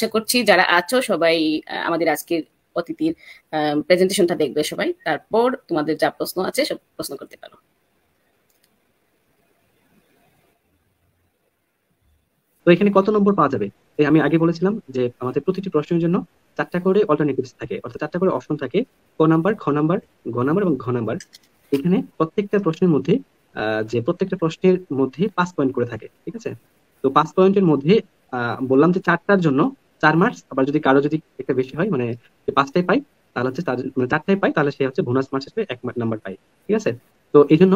আশা করছি যারা আছো সবাই আমাদের আজকের অতিথির প্রেজেন্টেশনটা দেখবে সবাই, তারপর তোমাদের যা প্রশ্ন আছে সব প্রশ্ন করতে পারো। তো এখানে কত নম্বর পাওয়া যাবে? এই আমি আগে বলেছিলাম যে আমাদের প্রতিটি প্রশ্নের জন্য চারটা করে অল্টারনেটিভস থাকে, অর্থাৎ চারটা করে অপশন থাকে। ক নাম্বার, খ নাম্বার, গ নাম্বার এবং ঘ নাম্বার। এখানে প্রত্যেকটা প্রশ্নের মধ্যে যে প্রত্যেকটা প্রশ্নের মধ্যে 5 পয়েন্ট করে থাকে, ঠিক আছে? তো 5 পয়েন্টের মধ্যে বললাম যে চারটার জন্য 4 মার্কস। আবার যদি কারো যদি একটা বেশি হয়, মানে যে পাঁচটায় পাই, তাহলে হচ্ছে মানে চারটায় পাই, তাহলে সে হচ্ছে বোনাস মার্কস হিসেবে 1 নাম্বার পাই, ঠিক আছে? তো এই জন্য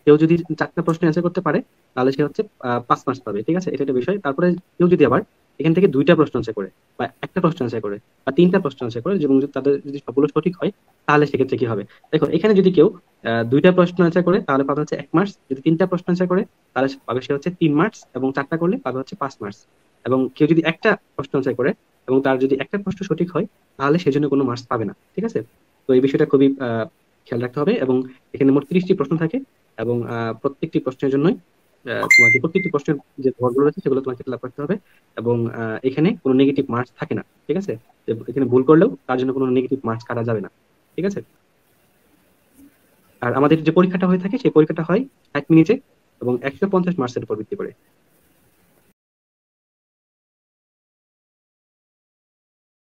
কেউ যদি চারটা প্রশ্ন অ্যান্সার করতে পারে, তাহলে সে হচ্ছে 5 মার্কস পাবে, ঠিক আছে? এটা একটা বিষয়। তারপরে কেউ যদি আবার এখান থেকে দুইটা প্রশ্ন অ্যান্সার করে, বা একটা প্রশ্ন অ্যান্সার করে, বা তিনটা প্রশ্ন অ্যান্সার করে, এবং যদি তাদের যদি সবগুলো সঠিক হয়, তাহলে সেক্ষেত্রে কি হবে? দেখো, এখানে যদি কেউ দুইটা প্রশ্ন অ্যান্সার করে, তাহলে পাবে হচ্ছে 1 মার্কস। যদি তিনটা প্রশ্ন অ্যান্সার করে, তাহলে পাবে সে হচ্ছে 3 মার্কস, এবং চারটা করলে পাবে হচ্ছে 5 মার্কস। এবং কেউ যদি একটা প্রশ্ন অ্যান্সার করে, এবং তার যদি একটা প্রশ্ন সঠিক হয়, তাহলে সেজন্য কোনো মার্কস পাবে না, ঠিক আছে? তো এই বিষয়টা খুবই খেয়াল রাখতে হবে। এবং এখানে মোট 30টি প্রশ্ন থাকে, এবং প্রত্যেকটি প্রশ্নের জন্যই তোমাকে প্রত্যেকটি প্রশ্নের যে ঘরগুলো রয়েছে সেগুলো তোমাকে ফিল আপ করতে হবে। এবং এখানে কোনো নেগেটিভ মার্কস থাকে না, ঠিক আছে? যে এখানে ভুল করলেও তার জন্য কোনো নেগেটিভ মার্কস কাটা যাবে না, ঠিক আছে? আর আমাদের যে পরীক্ষাটা হয়ে থাকে, সেই পরীক্ষাটা হয় 60 মিনিটে, এবং 150 মার্কসের উপর ভিত্তি করে।